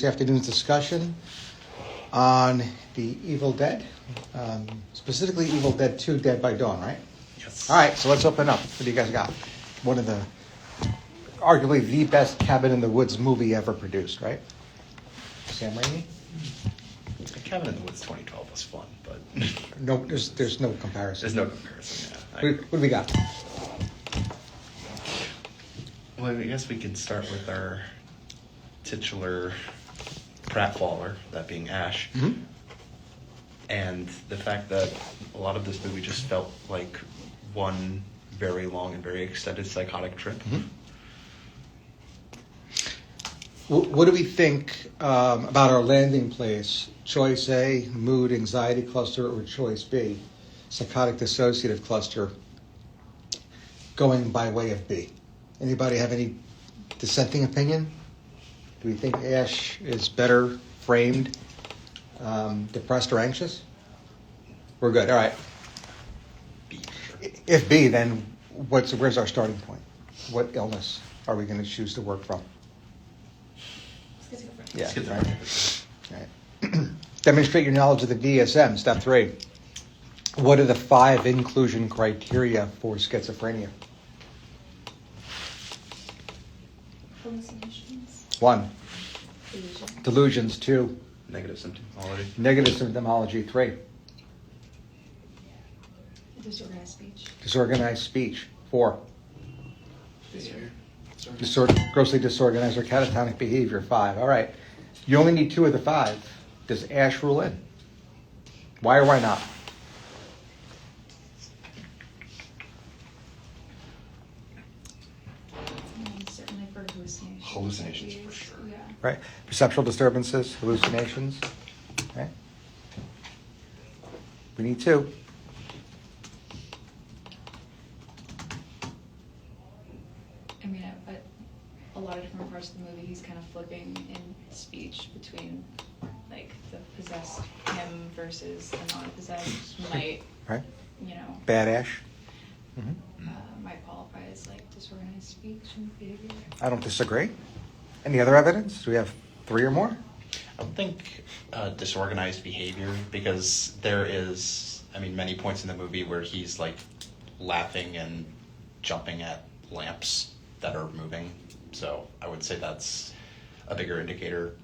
this afternoon's discussion on the Evil Dead, specifically Evil Dead 2, Dead by Dawn, right? Yes. All right, so let's open up. What do you guys got? One of the, arguably the best Cabin in the Woods movie ever produced, right? Sam Raimi? Cabin in the Woods 2012 was fun, but No, there's no comparison. there's no comparison. Yeah. What do we got? Well, I guess we could start with our titular pratfaller, that being Ash. Mm-hmm. And the fact that a lot of this movie just felt like one very long and very extended psychotic trip. Mm-hmm. What do we think about our landing place? Choice A, mood anxiety cluster, or choice B, psychotic dissociative cluster, going by way of B? Anybody have any dissenting opinion? Do we think Ash is better framed, depressed or anxious? We're good. All right. B, for sure. If B, then where's our starting point? What illness are we going to choose to work from? Schizophrenia. Yeah, Schizophrenia. right. Demonstrate your knowledge of the DSM. Step 3. What are the 5 inclusion criteria for schizophrenia? Hallucinations. 1. Delusion. Delusions. 2. Negative symptomology. Negative symptomology. 3. Disorganized speech. Disorganized speech. 4. Behavior. Grossly disorganized or catatonic behavior. 5. All right. You only need 2 of the 5. Does Ash rule in? Why or why not? Certainly for hallucinations. Hallucinations, for sure. Yeah. Right. Perceptual disturbances, hallucinations. Right. We need 2. I mean, at a lot of different parts of the movie, he's kind of flipping in speech between, like, the possessed him versus the non-possessed might, Right. you know, Bad Ash. Mm-hmm. might qualify as, like, disorganized speech and behavior. I don't disagree. Any other evidence? Do we have 3 or more? I don't think disorganized behavior, because there is, many points in the movie where he's like laughing and jumping at lamps that are moving. So I would say that's a bigger indicator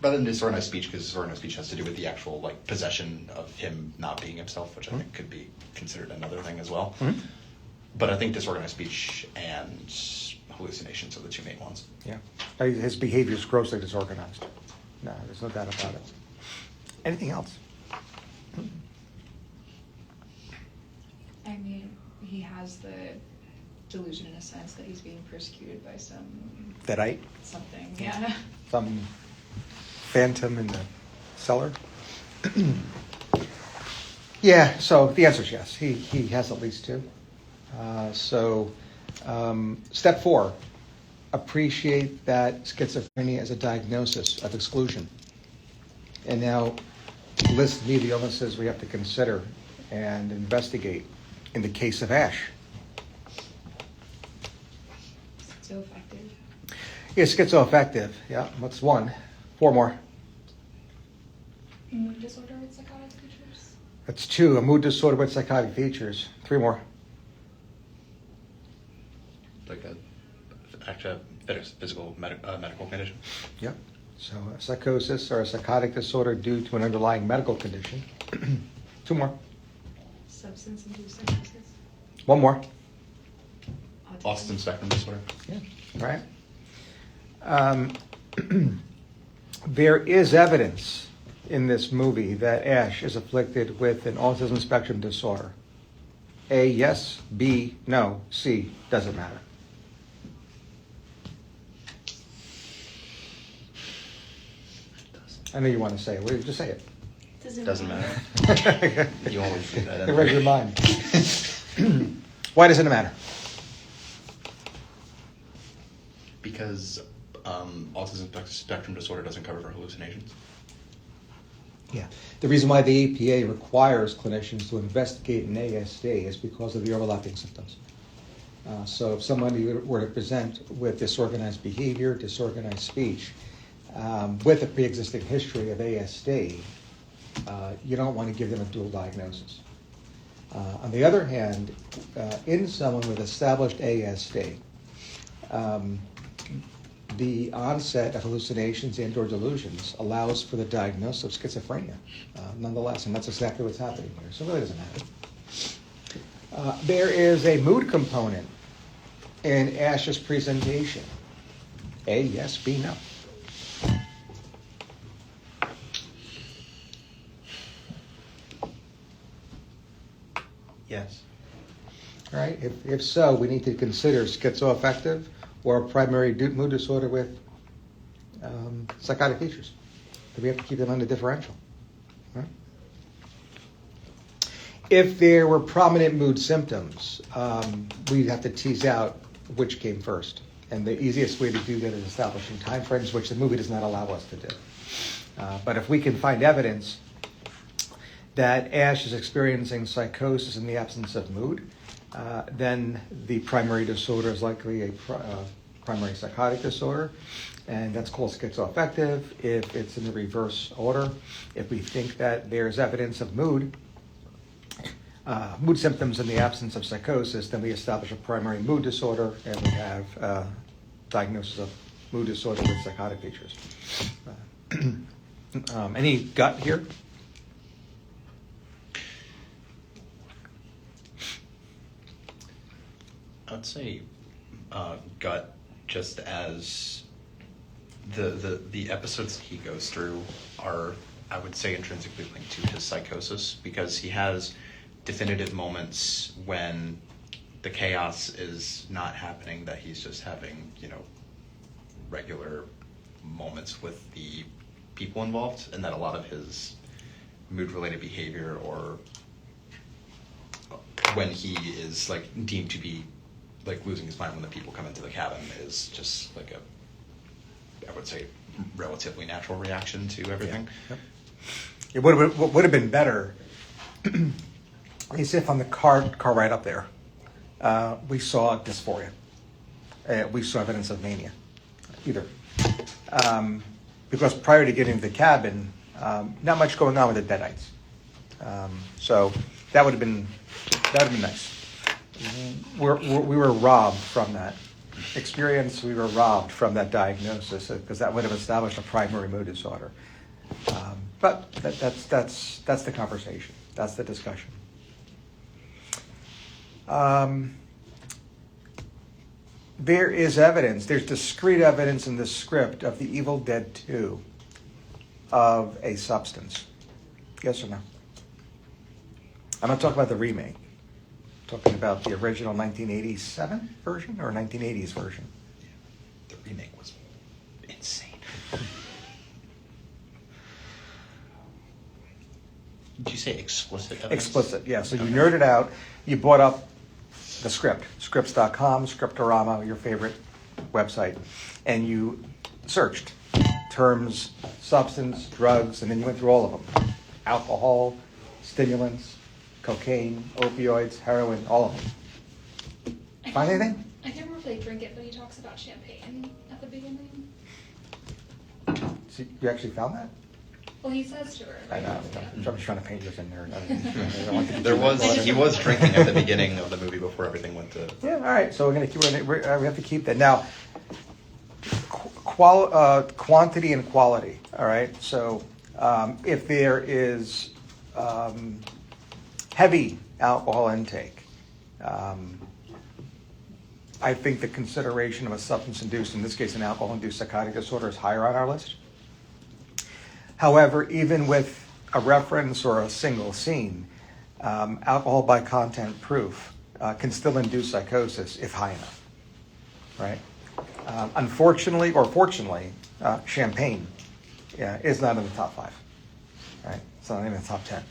rather than disorganized speech, because disorganized speech has to do with the actual like possession of him not being himself, which I think could be considered another thing as well. Mm-hmm. But I think disorganized speech and hallucinations are the 2 main ones. Yeah. His behavior is grossly disorganized. No, there's no doubt about it. Anything else? I mean, he has the delusion in a sense that he's being persecuted by something, yeah. Some phantom in the cellar? Yeah, so the answer is yes. He has at least 2. Step 4. Appreciate that schizophrenia is a diagnosis of exclusion. And now list me the illnesses we have to consider and investigate in the case of Ash. So effective. Yeah, schizoaffective. Yeah, what's 1? 4 more. Mood disorder with psychotic features. That's 2. A mood disorder with psychotic features. 3 more. Like a physical medical condition. Yep. So a psychosis or a psychotic disorder due to an underlying medical condition. 2 more. Substance-induced psychosis. 1 more. Autism spectrum disorder. Yeah. Right. There is evidence in this movie that Ash is afflicted with an autism spectrum disorder. A, yes. B, no. C, doesn't matter. I know you want to say it. Just say it. Doesn't matter. You always do that. It read your mind. Why doesn't it matter? Because autism spectrum disorder doesn't cover for hallucinations. Yeah. The reason why the APA requires clinicians to investigate an ASD is because of the overlapping symptoms. So if somebody were to present with disorganized behavior, disorganized speech, with a pre-existing history of ASD, you don't want to give them a dual diagnosis. On the other hand, in someone with established ASD, the onset of hallucinations and/or delusions allows for the diagnosis of schizophrenia, nonetheless, and that's exactly what's happening here. So it really doesn't matter. There is a mood component in Ash's presentation. A, yes, B, no. Yes. All right. If so, we need to consider schizoaffective or a primary mood disorder with psychotic features. We have to keep them on the differential. Right? If there were prominent mood symptoms, we'd have to tease out which came first. And the easiest way to do that is establishing time frames, which the movie does not allow us to do. But if we can find evidence that Ash is experiencing psychosis in the absence of mood, then the primary disorder is likely a primary psychotic disorder, and that's called schizoaffective. If it's in the reverse order, if we think that there's evidence of mood symptoms in the absence of psychosis, then we establish a primary mood disorder, and we have diagnosis of mood disorder with psychotic features. Any gut here? I would say gut, just as the episodes he goes through are, I would say, intrinsically linked to his psychosis, because he has definitive moments when the chaos is not happening, that he's just having, regular moments with the people involved, and that a lot of his mood-related behavior, or when he is deemed to be losing his mind when the people come into the cabin, is just I would say, relatively natural reaction to everything. Yeah. Yep. What would have been better is if on the car ride up there, we saw dysphoria. We saw evidence of mania, either. Because prior to getting to the cabin, not much going on with the Deadites. So that would have been nice. We were robbed from that experience. We were robbed from that diagnosis, because that would have established a primary mood disorder. But that's the conversation. That's the discussion. There is evidence. There's discrete evidence in the script of the Evil Dead 2 of a substance. Yes or no? I'm not talking about the remake. I'm talking about the original 1987 version or 1980s version. The remake was insane. Did you say explicit evidence? Explicit, yeah. So you nerded out. You brought up the script, scripts.com, Scriptorama, your favorite website, and you searched terms, substance, drugs, and then you went through all of them. Alcohol, stimulants, cocaine, opioids, heroin, all of them. Find anything? I can't remember if they drink it, but he talks about champagne at the beginning. So you actually found that? Well, he says to her. I know. I'm just trying to paint you as a nerd. I don't want to get There too was much. he was drinking at the beginning of the movie before everything went to. Yeah, all right. So we have to keep that. Now, quantity and quality, all right? So if there is heavy alcohol intake, I think the consideration of a substance-induced, in this case an alcohol-induced psychotic disorder, is higher on our list. However, even with a reference or a single scene, alcohol by content proof can still induce psychosis if high enough, right? Unfortunately, or fortunately, champagne is not in the top 5, right? It's not even in the top 10.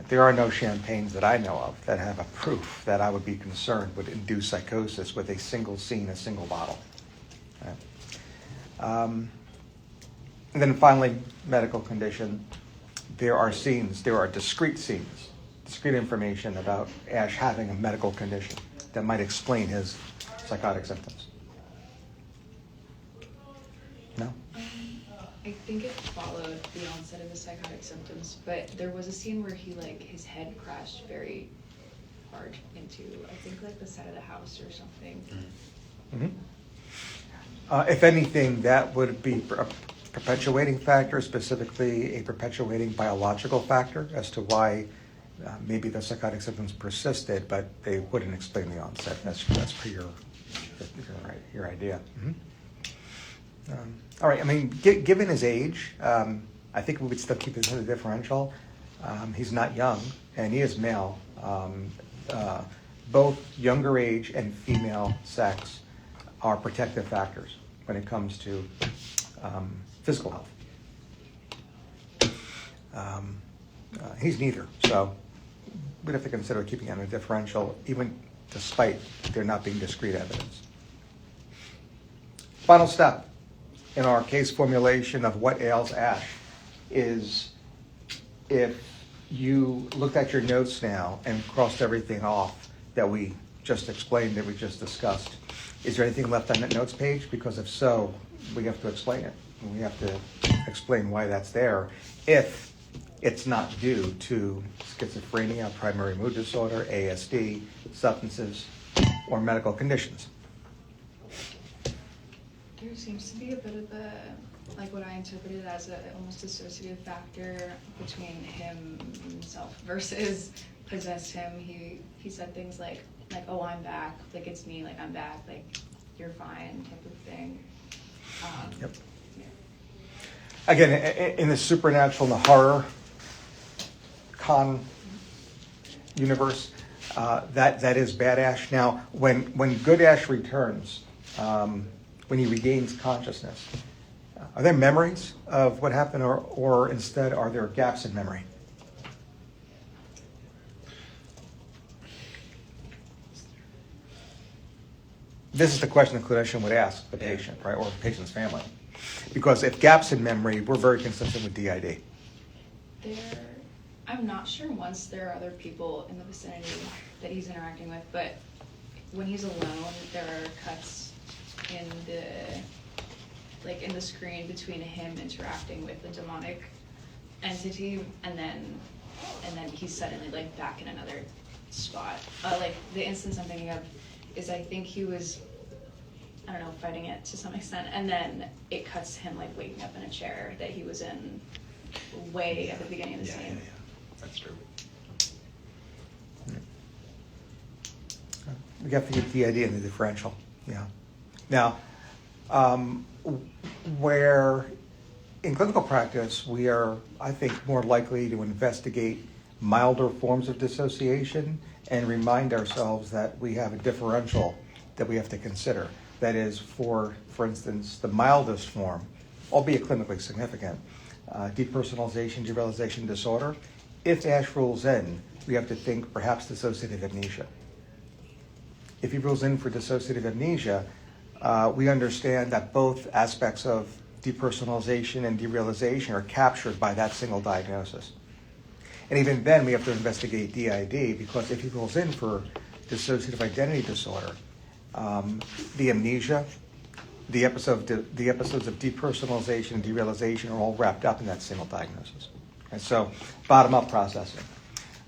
There are no champagnes that I know of that have a proof that I would be concerned would induce psychosis with a single scene, a single bottle. Right? And then finally, medical condition. There are scenes, there are discrete scenes, discrete information about Ash having a medical condition that might explain his psychotic symptoms. No? I think it followed the onset of the psychotic symptoms, but there was a scene where he, like, his head crashed very hard into, I think, like, the side of the house or something. If anything, that would be a perpetuating factor, specifically a perpetuating biological factor as to why maybe the psychotic symptoms persisted, but they wouldn't explain the onset. That's per your idea. All right. I mean, given his age, I think we would still keep this in the differential. He's not young, and he is male. Both younger age and female sex are protective factors when it comes to physical health. He's neither, so we'd have to consider keeping it in a differential, even despite there not being discrete evidence. Final step in our case formulation of what ails Ash is if you looked at your notes now and crossed everything off that we just explained, that we just discussed, is there anything left on that notes page? Because if so, we have to explain it. We have to explain why that's there if it's not due to schizophrenia, primary mood disorder, ASD, substances, or medical conditions. There seems to be a bit of a, like what I interpreted as a almost associative factor between himself versus possessed him. He said things like, oh, I'm back, like it's me, like I'm back, like you're fine, type of thing. Yep. Yeah. Again, in the supernatural and the horror con universe, that is bad Ash. Now, when good Ash returns, when he regains consciousness, are there memories of what happened, or instead are there gaps in memory? This is the question the clinician would ask the patient, right, or the patient's family. Because if gaps in memory, we're very consistent with DID. I'm not sure once there are other people in the vicinity that he's interacting with, but when he's alone, there are cuts in the screen between him interacting with the demonic entity, and then he's suddenly like back in another spot. Like the instance I'm thinking of is I think he was, I don't know, fighting it to some extent, and then it cuts to him like waking up in a chair that he was in way at the beginning of the scene. Yeah. That's true. We have to get DID in the differential. Yeah. Now, where in clinical practice we are, I think, more likely to investigate milder forms of dissociation and remind ourselves that we have a differential that we have to consider. That is, for instance, the mildest form, albeit clinically significant, depersonalization, derealization disorder. If Ash rules in, we have to think perhaps dissociative amnesia. If he rules in for dissociative amnesia, we understand that both aspects of depersonalization and derealization are captured by that single diagnosis. And even then, we have to investigate DID, because if he rules in for dissociative identity disorder, the amnesia, the episodes of depersonalization and derealization are all wrapped up in that single diagnosis. And so, bottom-up processing.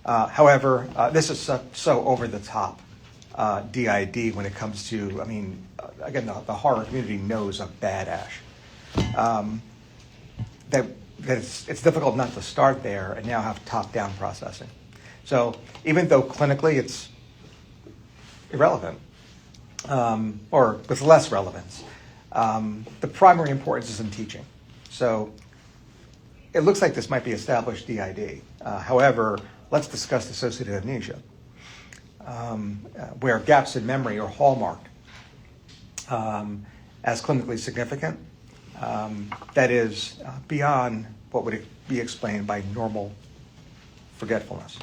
However, this is so over-the-top DID when it comes to, I mean, again, the horror community knows of bad Ash. That it's difficult not to start there and now have top-down processing. So even though clinically it's irrelevant, or with less relevance, the primary importance is in teaching. So it looks like this might be established DID. However, let's discuss dissociative amnesia, where gaps in memory are hallmarked as clinically significant. That is beyond what would be explained by normal forgetfulness.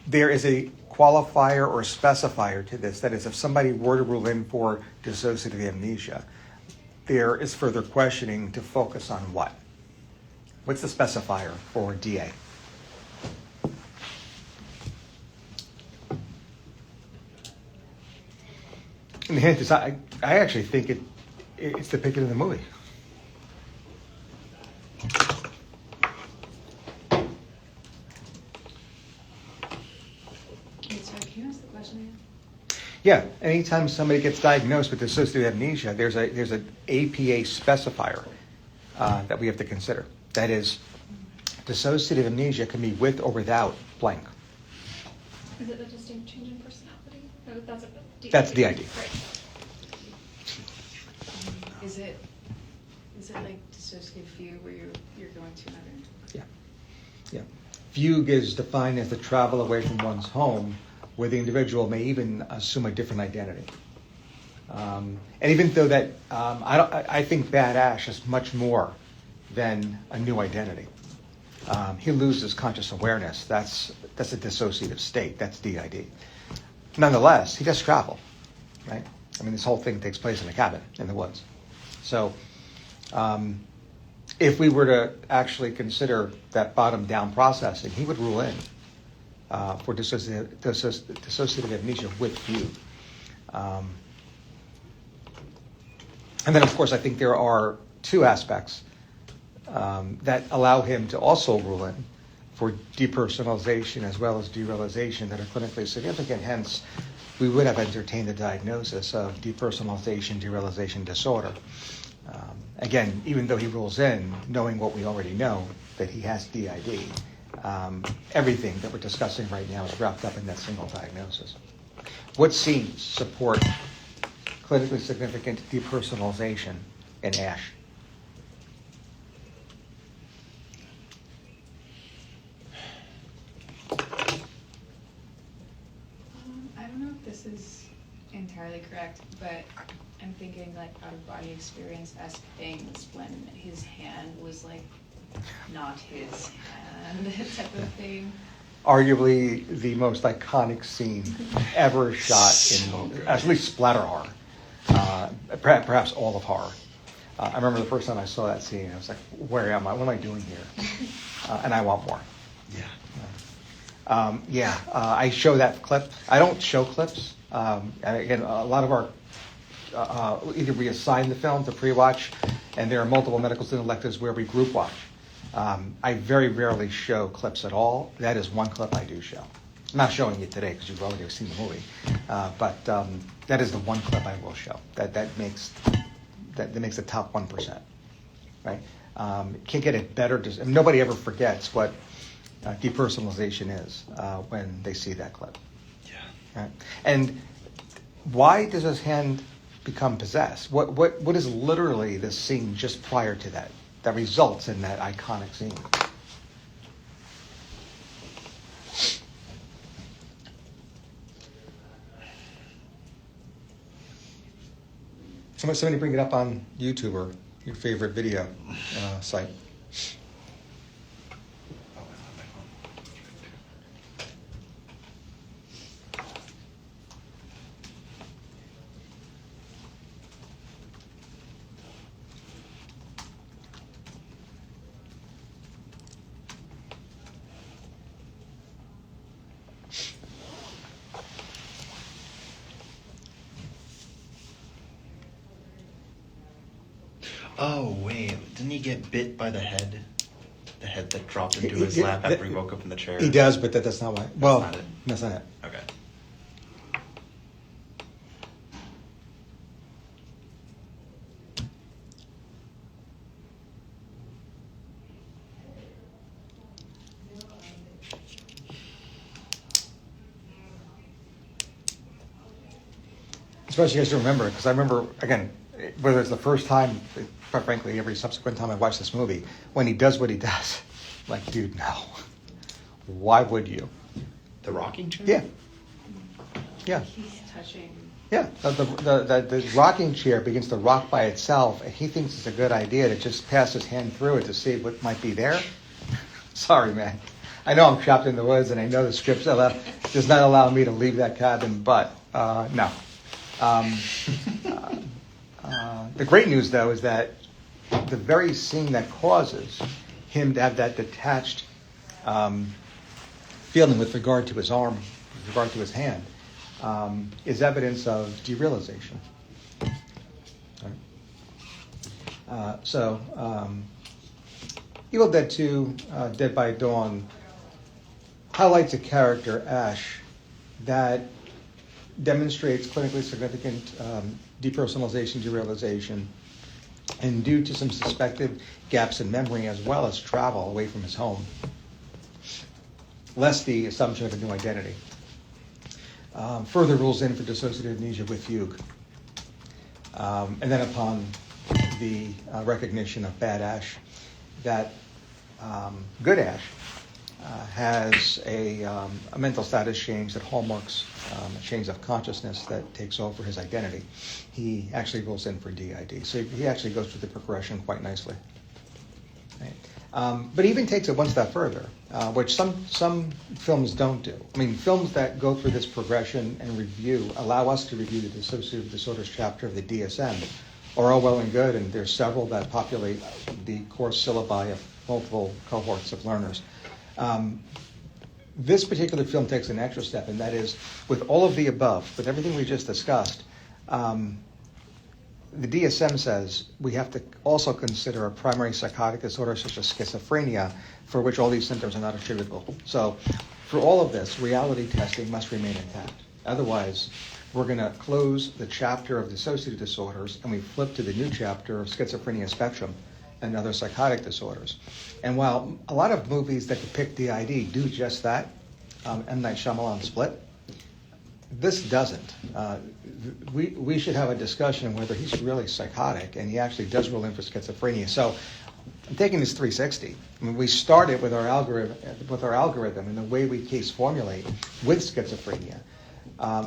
There is a qualifier or specifier to this. That is, if somebody were to rule in for dissociative amnesia, there is further questioning to focus on what? What's the specifier for DA? And the hint is, I actually think it's depicted in the movie. Wait, sorry, can you ask the question again? Yeah, anytime somebody gets diagnosed with dissociative amnesia, there's an APA specifier that we have to consider. That is, dissociative amnesia can be with or without blank. Is it a distinct change in personality? No, that's a DID. That's DID. Right. Is it like dissociative fugue where you're going to another? Yeah, yeah. Fugue is defined as the travel away from one's home, where the individual may even assume a different identity. And even though that, I think Bad Ash is much more than a new identity. He loses conscious awareness. That's a dissociative state. That's DID. Nonetheless, he does travel, right? I mean, this whole thing takes place in a cabin in the woods. So, if we were to actually consider that bottom-down processing, he would rule in for dissociative amnesia with fugue. And then, of course, I think there are two aspects that allow him to also rule in for depersonalization as well as derealization that are clinically significant. Hence, we would have entertained the diagnosis of depersonalization, derealization disorder. Again, even though he rules in, knowing what we already know, that he has DID, everything that we're discussing right now is wrapped up in that single diagnosis. What scenes support clinically significant depersonalization in ASH? I don't know if this is entirely correct, but I'm thinking like out-of-body experience-esque things when his hand was like not his hand type of thing. Arguably the most iconic scene ever shot in, at least splatter horror, perhaps all of horror. I remember the first time I saw that scene, I was like, where am I? What am I doing here? And I want more. I show that clip. I don't show clips. And again, a lot of our, either we assign the film to pre-watch, and there are multiple medical student electives where we group watch. I very rarely show clips at all. That is one clip I do show. I'm not showing it today because you've already seen the movie, but that is the one clip I will show. That makes the top 1%, right? Can't get it better. Nobody ever forgets what depersonalization is when they see that clip. Yeah. Right? And why does his hand become possessed? What is literally the scene just prior to that results in that iconic scene? Somebody bring it up on YouTube or your favorite video site. Oh, wait. Didn't he get bit by the head? The head that dropped into his He- lap after he woke up in the chair? He does, but that's not why. Well, not it. that's not it. Okay. Especially you guys to remember it, because I remember, again, whether it's the first time, quite frankly, every subsequent time I watch this movie, when he does what he does, like, dude, no. Why would you? The rocking chair? Yeah. Yeah. He's touching. Yeah. The rocking chair begins to rock by itself, and he thinks it's a good idea to just pass his hand through it to see what might be there. Sorry, man. I know I'm trapped in the woods, and I know the script does not allow me to leave that cabin, but no. The great news, though, is that the very scene that causes him to have that detached feeling with regard to his arm, with regard to his hand, is evidence of derealization. Right? Evil Dead 2, Dead by Dawn, highlights a character, Ash, that demonstrates clinically significant depersonalization, derealization, and due to some suspected gaps in memory as well as travel away from his home, less the assumption of a new identity. Further rules in for dissociative amnesia with fugue. And then upon the recognition of bad Ash, that good Ash has a mental status change that hallmarks a change of consciousness that takes over his identity. He actually rolls in for DID. So he actually goes through the progression quite nicely. Right? But he even takes it one step further, which some films don't do. I mean, films that go through this progression and review allow us to review the dissociative disorders chapter of the DSM, are all well and good, and there's several that populate the course syllabi of multiple cohorts of learners. This particular film takes an extra step, and that is, with all of the above, with everything we just discussed, the DSM says we have to also consider a primary psychotic disorder such as schizophrenia, for which all these symptoms are not attributable. So for all of this, reality testing must remain intact. Otherwise, we're going to close the chapter of dissociative disorders and we flip to the new chapter of schizophrenia spectrum and other psychotic disorders. And while a lot of movies that depict DID do just that, M. Night Shyamalan Split, this doesn't. We should have a discussion whether he's really psychotic and he actually does roll in for schizophrenia. So I'm taking this 360. I mean, we started with our algorithm and the way we case formulate with schizophrenia.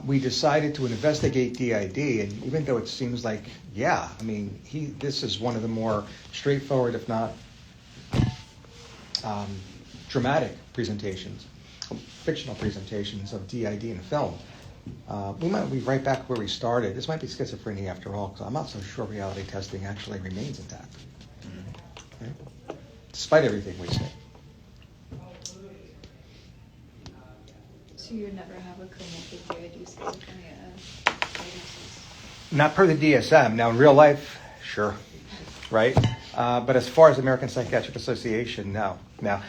We decided to investigate DID, and even though it seems like, this is one of the more straightforward, if not dramatic presentations, fictional presentations of DID in film. We might be right back where we started. This might be schizophrenia after all, because I'm not so sure reality testing actually remains intact. Okay? Despite everything we say. So you would never have a comorbid DID schizophrenia diagnosis? Not per the DSM. Now, in real life, sure, right? But as far as the American Psychiatric Association, no. Now,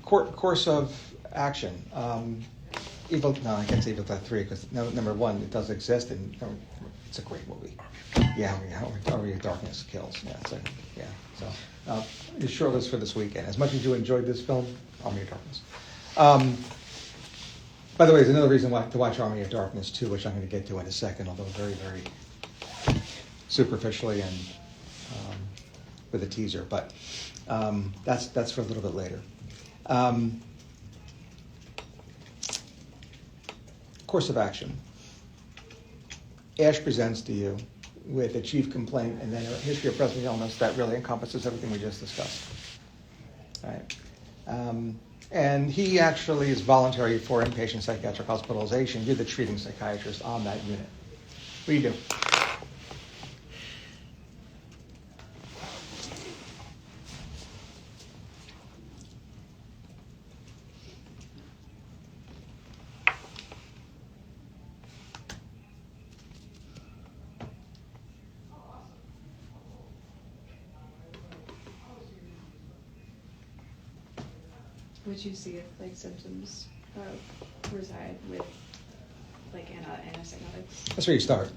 course of action. I can't say Evil Dead 3 because number one, it does exist and it's a great movie. Army of Darkness kills. So your short list for this weekend. As much as you enjoyed this film, Army of Darkness. By the way, there's another reason to watch Army of Darkness too, which I'm going to get to in a second, although very, very superficially and with a teaser. But that's for a little bit later. Course of action. Ash presents to you with a chief complaint and then a history of present illness that really encompasses everything we just discussed. All right. And he actually is voluntary for inpatient psychiatric hospitalization. You're the treating psychiatrist on that unit. What do you do? Would you see if symptoms reside with antipsychotics? That's where you start.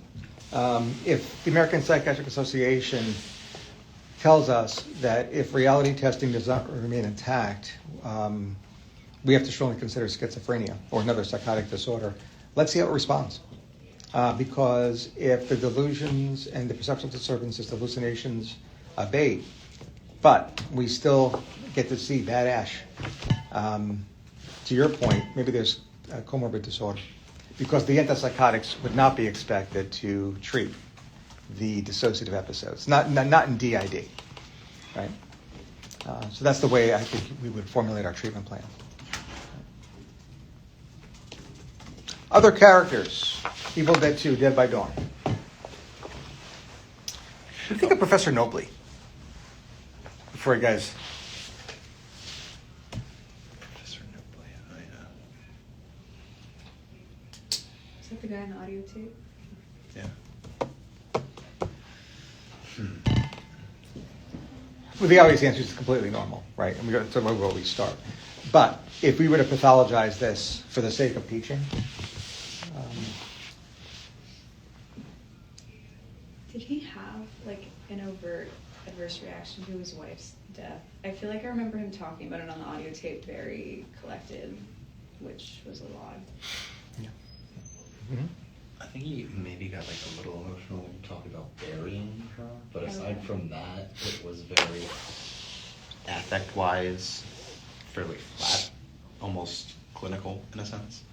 If the American Psychiatric Association tells us that if reality testing does not remain intact, we have to strongly consider schizophrenia or another psychotic disorder. Let's see how it responds. Because if the delusions and the perceptual disturbances, the hallucinations abate, but we still get to see bad Ash. To your point, maybe there's a comorbid disorder because the antipsychotics would not be expected to treat the dissociative episodes, not in DID, right? So that's the way I think we would formulate our treatment plan. Other characters, Evil Dead 2, Dead by Dawn. What do you think of Professor Nobley? Before you guys... Is that the guy in the audio tape? Yeah. Well, the obvious answer is completely normal, right? And that's where we start. But if we were to pathologize this for the sake of teaching, Did he have like an overt adverse reaction to his wife's death? I feel like I remember him talking about it on the audio tape, very collected, which was a lot. Mhm. I think he maybe got like a little emotional when he talked about burying her, but aside Okay. from that, it was very. Affect-wise, fairly flat, almost clinical in a sense.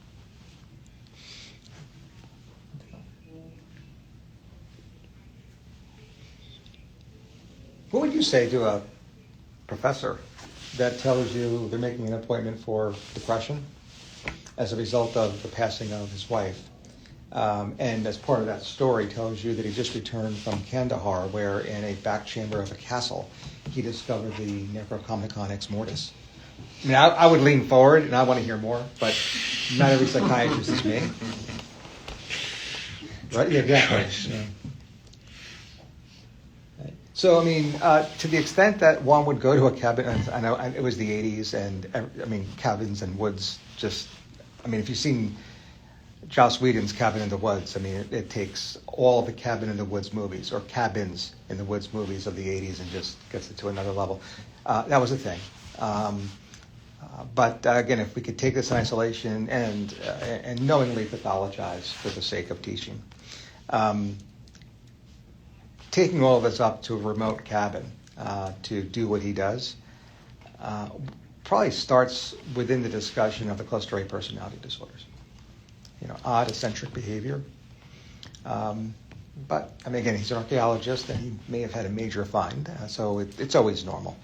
What would you say to a professor that tells you they're making an appointment for depression as a result of the passing of his wife? And as part of that story tells you that he just returned from Kandahar, where in a back chamber of a castle, he discovered the Necronomicon Ex Mortis. I mean, I would lean forward and I want to hear more, but not every psychiatrist is me. Right? Yeah, exactly. Yeah. So, I mean, to the extent that one would go to a cabin, and I know it was the 80s, and I mean, cabins and woods just, I mean, if you've seen Joss Whedon's Cabin in the Woods, I mean, it takes all the Cabin in the Woods movies, or Cabins in the Woods movies of the 80s, and just gets it to another level. That was a thing. But again, if we could take this in isolation and knowingly pathologize for the sake of teaching. Taking all of this up to a remote cabin to do what he does probably starts within the discussion of the cluster A personality disorders. You know, odd, eccentric behavior. But, I mean, again, he's an archaeologist, and he may have had a major find, so it's always normal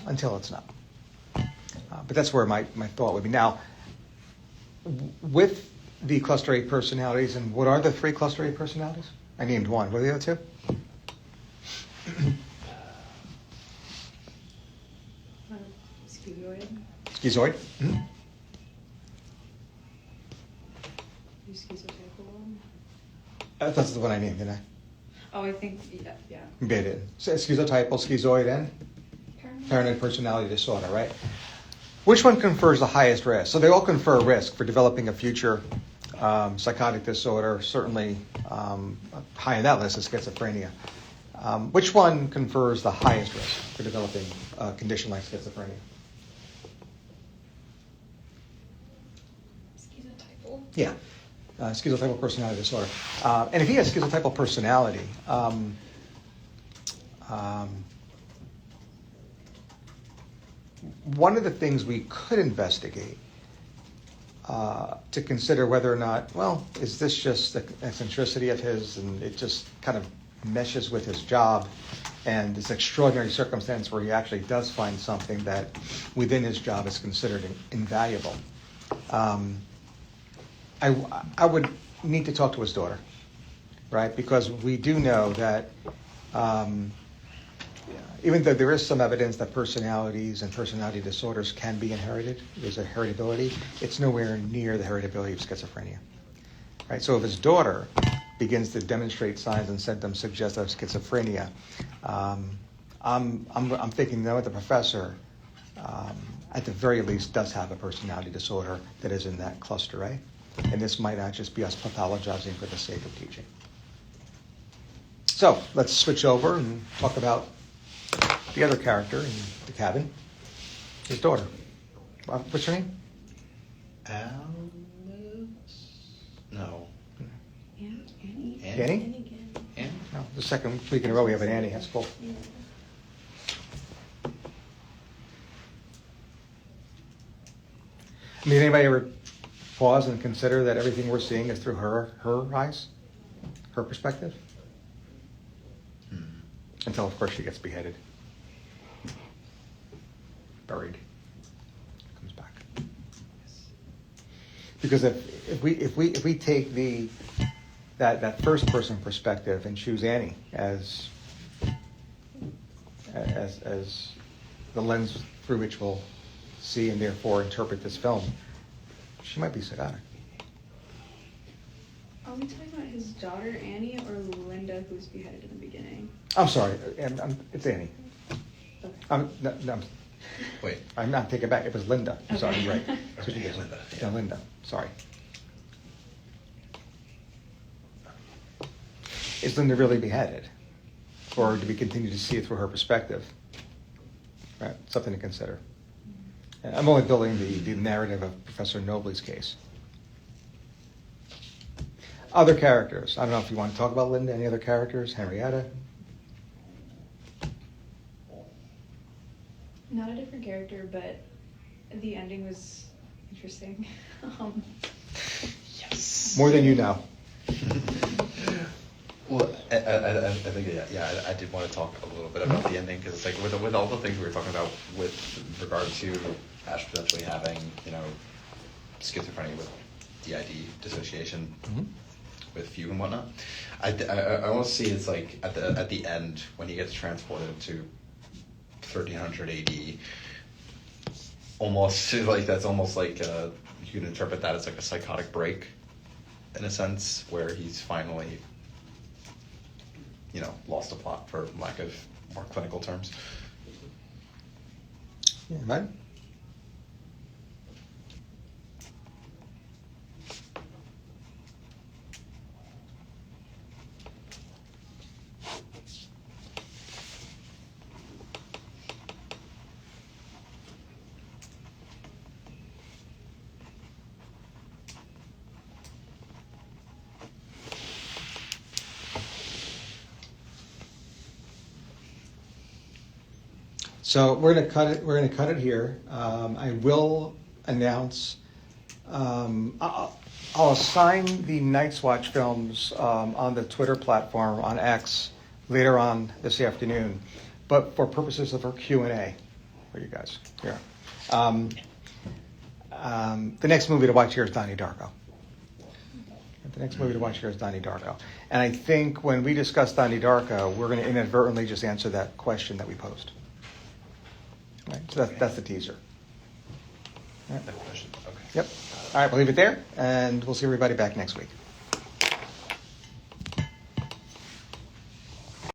until it's not. But that's where my thought would be. Now, with the cluster A personalities, and what are the 3 cluster A personalities? I named one. What are the other 2? Schizoid. Schizoid? Mm-hmm. You schizotypal one? That's the one I named, didn't I? Oh, I think, yeah. Maybe I did. So schizotypal, schizoid, and Paranoid. paranoid personality disorder, right? Which one confers the highest risk? So they all confer risk for developing a future psychotic disorder. Certainly, high on that list is schizophrenia. Which one confers the highest risk for developing a condition like schizophrenia? Schizotypal. Yeah, schizotypal personality disorder. And if he has schizotypal personality, one of the things we could investigate to consider whether or not, well, is this just the eccentricity of his and it just kind of meshes with his job and this extraordinary circumstance where he actually does find something that within his job is considered invaluable. I would need to talk to his daughter, right? Because we do know that even though there is some evidence that personalities and personality disorders can be inherited, there's a heritability, it's nowhere near the heritability of schizophrenia, right? So if his daughter begins to demonstrate signs and symptoms suggestive of schizophrenia, I'm thinking, no, the professor, at the very least, does have a personality disorder that is in that cluster A. And this might not just be us pathologizing for the sake of teaching. So let's switch over and talk about the other character in the cabin, his daughter. What's her name? Alice? No. Annie? Annie? Annie? No, the second week in a row we have an Annie. That's cool. I mean, anybody ever pause and consider that everything we're seeing is through her eyes, her perspective? Until, of course, she gets beheaded, buried, comes back. Because if we take that first person perspective and choose Annie as the lens through which we'll see and therefore interpret this film, she might be psychotic. Are we talking about his daughter Annie or Linda, who's beheaded in the beginning? I'm sorry, it's Annie. Okay. No, Wait. I'm not taking it back. It was Linda. Sorry, Okay. you're right. Okay, yeah, Linda, yeah. Yeah, Linda. Sorry. Is Linda really beheaded, or do we continue to see it through her perspective? Right, something to consider. And I'm only building the narrative of Professor Nobley's case. Other characters. I don't know if you want to talk about Linda. Any other characters? Henrietta. Not a different character, but the ending was interesting. Yes. More than you know. Well, I think, yeah, I did want to talk a little bit about the ending, because it's like, with all the things we were talking about with regard to Ash potentially having, schizophrenia with DID, dissociation, with Fugue and whatnot, I want to see it's like, at the end, when he gets transported to 1300 AD, almost, like, that's almost like, you can interpret that as like a psychotic break, in a sense, where he's finally, lost the plot, for lack of more clinical terms. Yeah, right? So we're going to cut it. We're going to cut it here. I will announce. I'll assign the Night's Watch films on the Twitter platform on X later on this afternoon, but for purposes of our Q&A for you guys here. The next movie to watch here is Donnie Darko. The next movie to watch here is Donnie Darko, and I think when we discuss Donnie Darko, we're going to inadvertently just answer that question that we posed. Right, so that's the teaser. All right. That question, okay. Yep. All right, we'll leave it there, and we'll see everybody back next week.